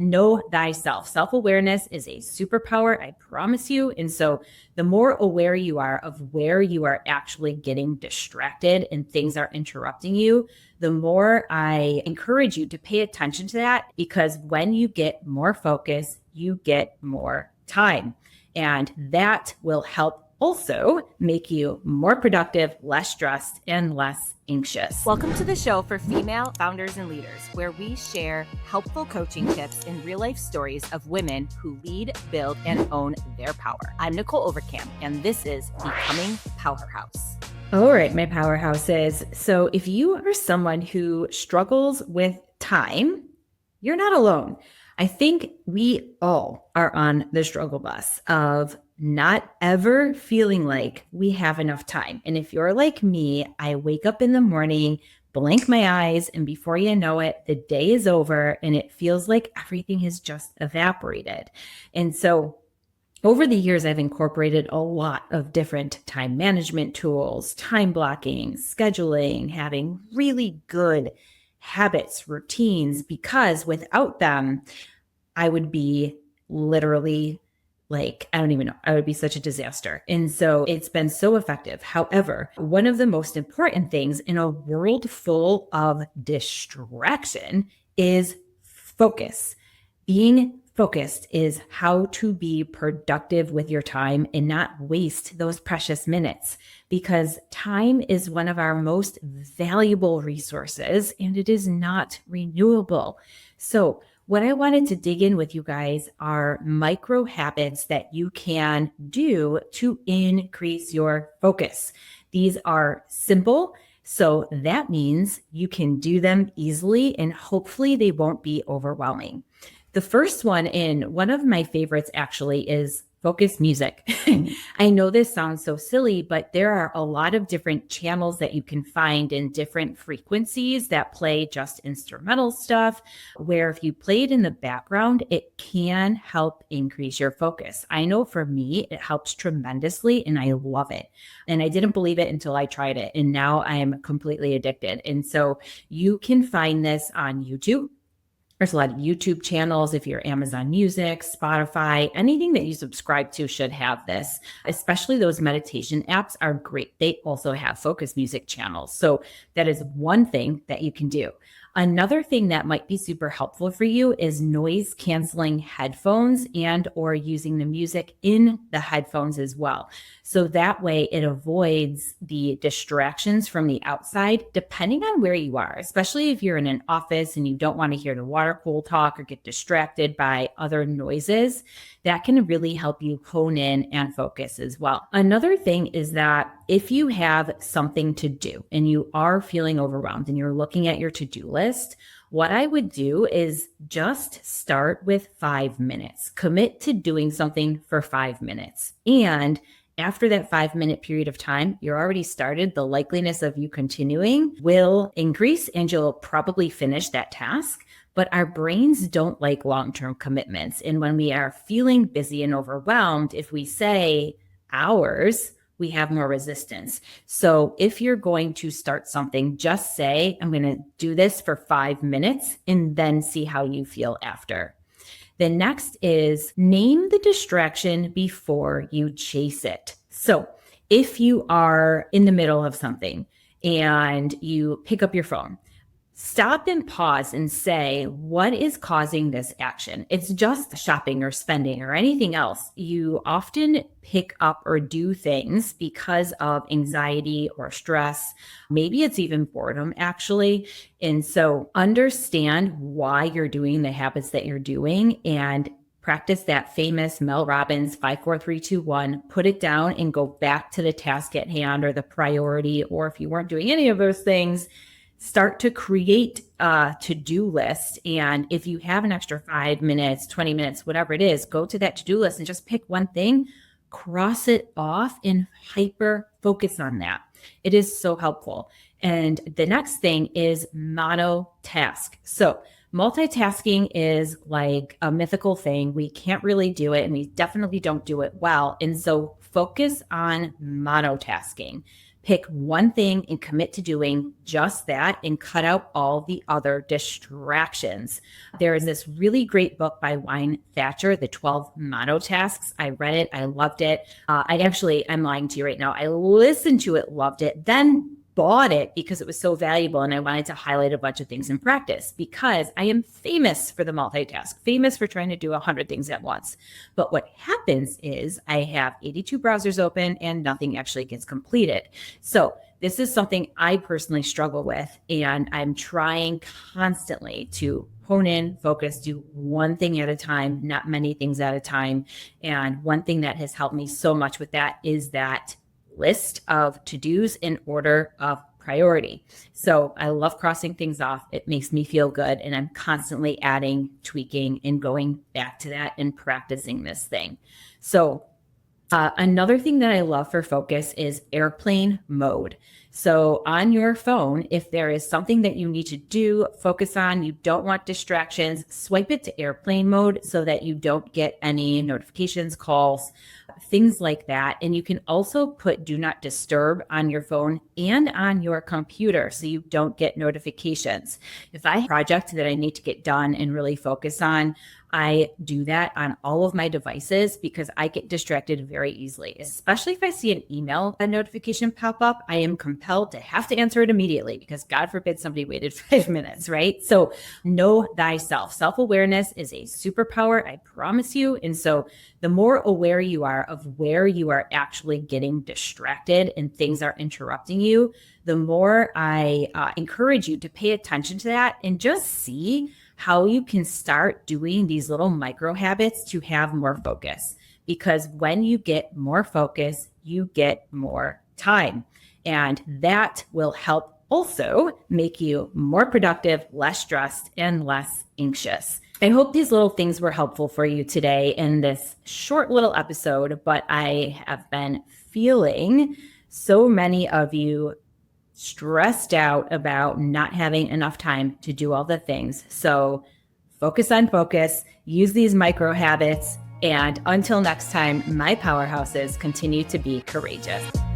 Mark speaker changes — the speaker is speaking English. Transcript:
Speaker 1: Know thyself. Self-awareness is a superpower, I promise you. And so the more aware you are of where you are actually getting distracted and things are interrupting you, the more I encourage you to pay attention to that, because when you get more focus, you get more time. And that will help also make you more productive, less stressed, and less anxious.
Speaker 2: Welcome to the show for female founders and leaders, where we share helpful coaching tips and real-life stories of women who lead, build, and own their power. I'm Nicholle, and this is Becoming Powerhouse.
Speaker 1: All right, my powerhouses. So if you are someone who struggles with time, you're not alone. I think we all are on the struggle bus of not ever feeling like we have enough time. And if you're like me, I wake up in the morning, blink my eyes, and before you know it, the day is over and it feels like everything has just evaporated. And so over the years, I've incorporated a lot of different time management tools, time blocking, scheduling, having really good habits, routines, because without them, I would be literally like, I don't even know, I would be such a disaster. And so it's been so effective. However, one of the most important things in a world full of distraction is focus. Being focused is how to be productive with your time and not waste those precious minutes, because time is one of our most valuable resources and it is not renewable. So what I wanted to dig in with you guys are micro habits that you can do to increase your focus. These are simple, so that means you can do them easily and hopefully they won't be overwhelming. The first one, and one of my favorites actually, is focus music. I know this sounds so silly, but there are a lot of different channels that you can find in different frequencies that play just instrumental stuff, where if you play it in the background, it can help increase your focus. I know for me, it helps tremendously and I love it. And I didn't believe it until I tried it. And now I am completely addicted. And so you can find this on YouTube. There's a lot of YouTube channels. If you're Amazon Music, Spotify, anything that you subscribe to should have this. Especially those meditation apps are great. They also have focus music channels. So that is one thing that you can do. Another thing that might be super helpful for you is noise canceling headphones and or using the music in the headphones as well. So that way it avoids the distractions from the outside, depending on where you are, especially if you're in an office and you don't want to hear the water cool talk or get distracted by other noises. That can really help you hone in and focus as well. Another thing is that if you have something to do and you are feeling overwhelmed and you're looking at your to-do list, what I would do is just start with 5 minutes. Commit to doing something for 5 minutes. And after that 5-minute period of time, you're already started, the likeliness of you continuing will increase and you'll probably finish that task. But our brains don't like long-term commitments. And when we are feeling busy and overwhelmed, if we say hours, we have more resistance. So if you're going to start something, just say, I'm going to do this for 5 minutes and then see how you feel after. The next is name the distraction before you chase it. So if you are in the middle of something and you pick up your phone, stop and pause and say, what is causing this action? It's just shopping or spending or anything else. You often pick up or do things because of anxiety or stress. Maybe it's even boredom, actually. And so understand why you're doing the habits that you're doing and practice that famous Mel Robbins 5, 4, 3, 2, 1, put it down and go back to the task at hand or the priority. Or if you weren't doing any of those things, start to create a to-do list. And if you have an extra 5 minutes, 20 minutes, whatever it is, go to that to-do list and just pick one thing, cross it off and hyper focus on that. It is so helpful. And the next thing is monotask. So multitasking is like a mythical thing. We can't really do it and we definitely don't do it well. And so focus on monotasking. Pick one thing and commit to doing just that and cut out all the other distractions. There is this really great book by Wayne Thatcher, The 12 Monotasks. I read it. I loved it. I'm lying to you right now. I listened to it, loved it, then bought it because it was so valuable and I wanted to highlight a bunch of things in practice because I am famous for the multitask, famous for trying to do 100 things at once. But what happens is I have 82 browsers open and nothing actually gets completed. So this is something I personally struggle with, and I'm trying constantly to hone in, focus, do one thing at a time, not many things at a time. And one thing that has helped me so much with that is that list of to-dos in order of priority. So I love crossing things off. It makes me feel good. And I'm constantly adding, tweaking, and going back to that and practicing this thing. So another thing that I love for focus is airplane mode. So on your phone, if there is something that you need to do, focus on, you don't want distractions, swipe it to airplane mode so that you don't get any notifications, calls, things like that. And you can also put do not disturb on your phone and on your computer so you don't get notifications. If I have a project that I need to get done and really focus on, I do that on all of my devices because I get distracted very easily, especially if I see an email, a notification pop up. I am compelled to have to answer it immediately because God forbid somebody waited 5 minutes, right? So know thyself. Self-awareness is a superpower, I promise you. And so the more aware you are of where you are actually getting distracted and things are interrupting you, the more I encourage you to pay attention to that and just see how you can start doing these little micro habits to have more focus. Because when you get more focus, you get more time. And that will help also make you more productive, less stressed, and less anxious. I hope these little things were helpful for you today in this short little episode, but I have been feeling so many of you stressed out about not having enough time to do all the things. So focus on focus, use these micro habits, and until next time, my powerhouses, continue to be courageous.